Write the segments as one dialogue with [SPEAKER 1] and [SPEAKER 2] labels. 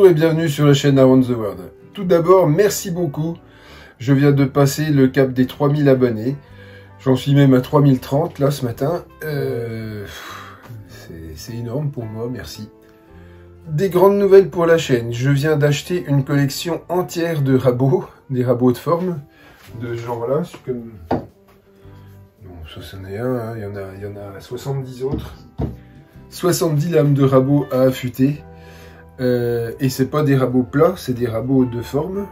[SPEAKER 1] et bienvenue sur la chaîne Around the World. Tout d'abord, merci beaucoup. Je viens de passer le cap des 3000 abonnés. J'en suis même à 3030 là ce matin. C'est énorme pour moi, merci. Des grandes nouvelles pour la chaîne. Je viens d'acheter une collection entière de rabots, des rabots de forme, de ce genre-là. Comme... Bon, ça c'en est un, hein. Il y en a 70 autres. 70 lames de rabots à affûter. Et c'est pas des rabots plats, c'est des rabots de forme,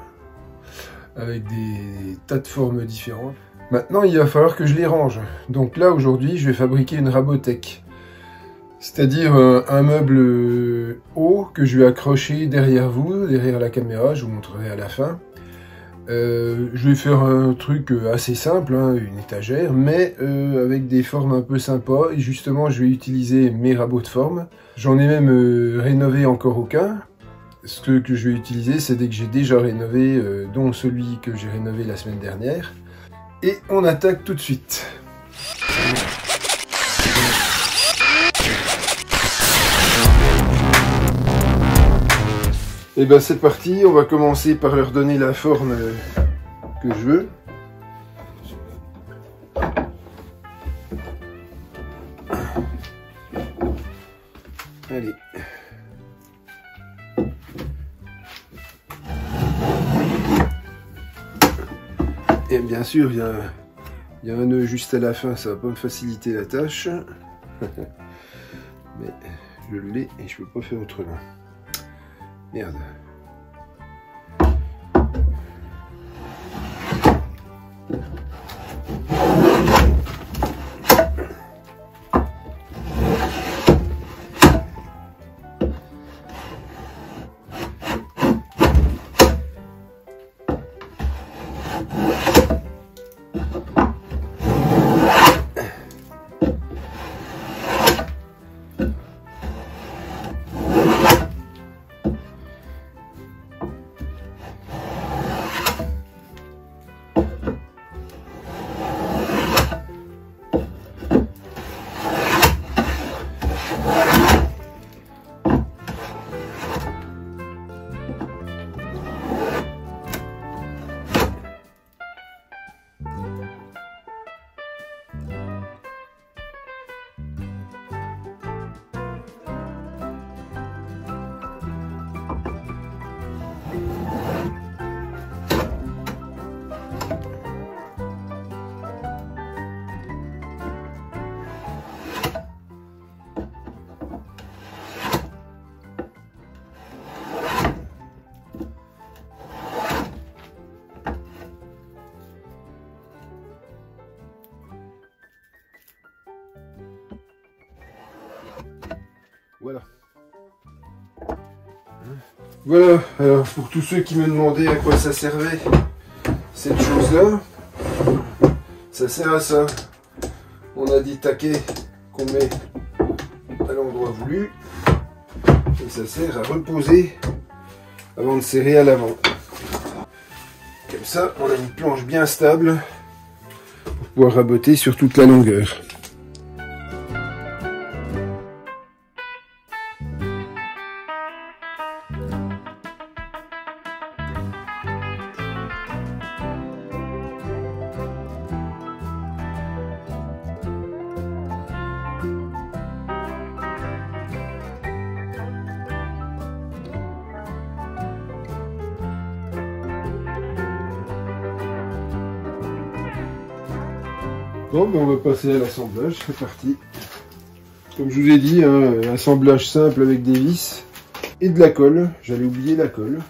[SPEAKER 1] avec des tas de formes différentes. Maintenant, il va falloir que je les range. Donc là, aujourd'hui, je vais fabriquer une rabothèque. C'est-à-dire un meuble haut que je vais accrocher derrière vous, derrière la caméra, je vous montrerai à la fin. Je vais faire un truc assez simple, hein, une étagère, mais avec des formes un peu sympas. Et justement, je vais utiliser mes rabots de forme. J'en ai même rénové encore aucun. Ce que je vais utiliser, c'est dès que j'ai déjà rénové, dont celui que j'ai rénové la semaine dernière. Et on attaque tout de suite. Et ben c'est parti, on va commencer par leur donner la forme que je veux. Allez. Et bien sûr, il y a un nœud juste à la fin, ça va pas me faciliter la tâche. Mais je l'ai et je peux pas faire autrement. Merde. Voilà. Voilà, alors pour tous ceux qui me demandaient à quoi ça servait, cette chose-là, ça sert à ça. On a des taquets qu'on met à l'endroit voulu, et ça sert à reposer avant de serrer à l'avant. Comme ça, on a une planche bien stable pour pouvoir raboter sur toute la longueur. Bon, ben on va passer à l'assemblage, c'est parti. Comme je vous ai dit, un assemblage simple avec des vis et de la colle. J'allais oublier la colle.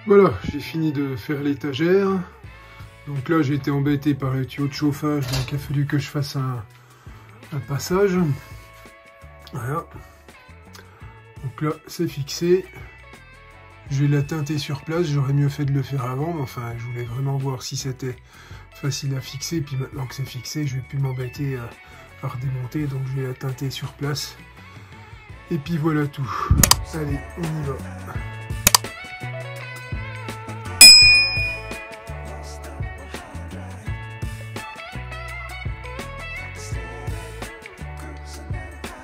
[SPEAKER 1] Voilà, j'ai fini de faire l'étagère. Donc là, j'ai été embêté par le tuyau de chauffage, donc il a fallu que je fasse un passage. Voilà. Donc là, c'est fixé. Je vais la teinter sur place. J'aurais mieux fait de le faire avant, mais enfin, je voulais vraiment voir si c'était facile à fixer. Puis maintenant que c'est fixé, je vais plus m'embêter à redémonter. Donc je vais la teinter sur place. Et puis voilà tout. Allez, on y va.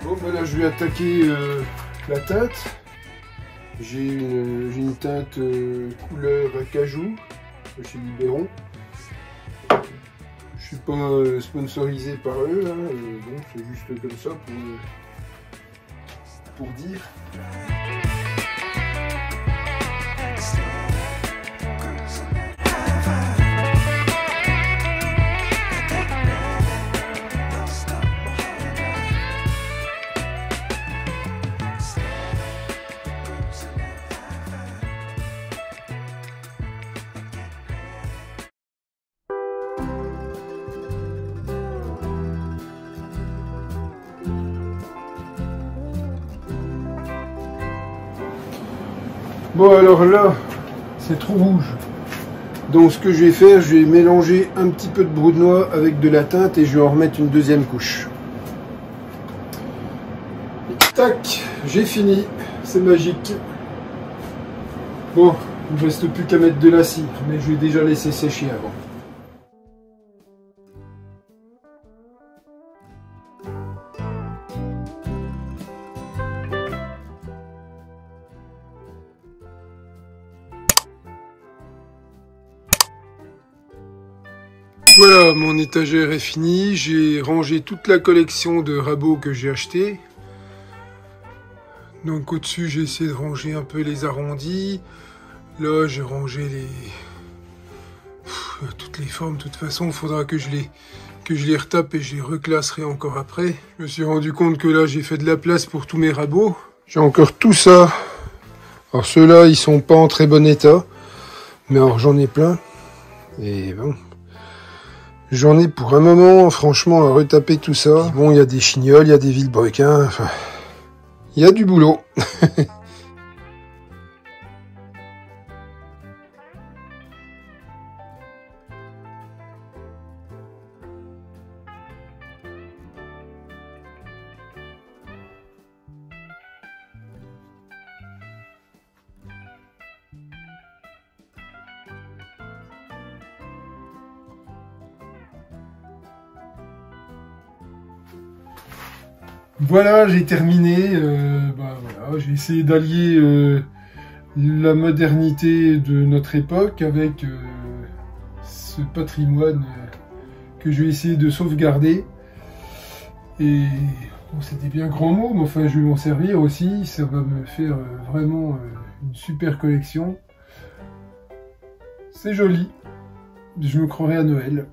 [SPEAKER 1] Bon, ben là, je vais attaquer la teinte. J'ai une teinte couleur cajou chez Libéron. Je suis pas sponsorisé par eux, hein, donc c'est juste comme ça pour dire. Bon, alors là, c'est trop rouge. Donc ce que je vais faire, je vais mélanger un petit peu de brou de noix avec de la teinte et je vais en remettre une deuxième couche. Tac, j'ai fini. C'est magique. Bon, il ne reste plus qu'à mettre de la cire, mais je vais déjà laisser sécher avant. Voilà, mon étagère est finie. J'ai rangé toute la collection de rabots que j'ai acheté. Donc au-dessus, j'ai essayé de ranger un peu les arrondis. Là, j'ai rangé toutes les formes. De toute façon, il faudra que je les retape et je les reclasserai encore après. Je me suis rendu compte que là, j'ai fait de la place pour tous mes rabots. J'ai encore tout ça. Alors ceux-là, ils sont pas en très bon état. Mais alors, j'en ai plein. Et bon... J'en ai pour un moment, franchement, à retaper tout ça. Puis bon, il y a des chignols, il y a des vilebrequins, enfin... Il y a du boulot. Voilà, j'ai terminé. Voilà, j'ai essayé d'allier la modernité de notre époque avec ce patrimoine que je vais essayer de sauvegarder. Et bon, c'était bien grand mot, mais enfin, je vais m'en servir aussi. Ça va me faire vraiment une super collection. C'est joli. Je me croirais à Noël.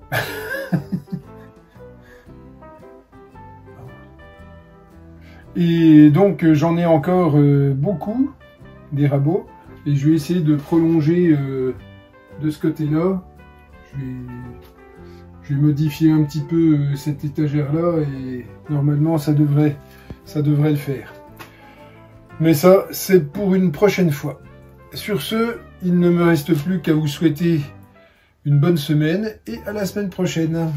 [SPEAKER 1] Et donc j'en ai encore beaucoup, des rabots, et je vais essayer de prolonger de ce côté-là. Je vais modifier un petit peu cette étagère-là, et normalement ça devrait le faire. Mais ça, c'est pour une prochaine fois. Sur ce, il ne me reste plus qu'à vous souhaiter une bonne semaine, et à la semaine prochaine.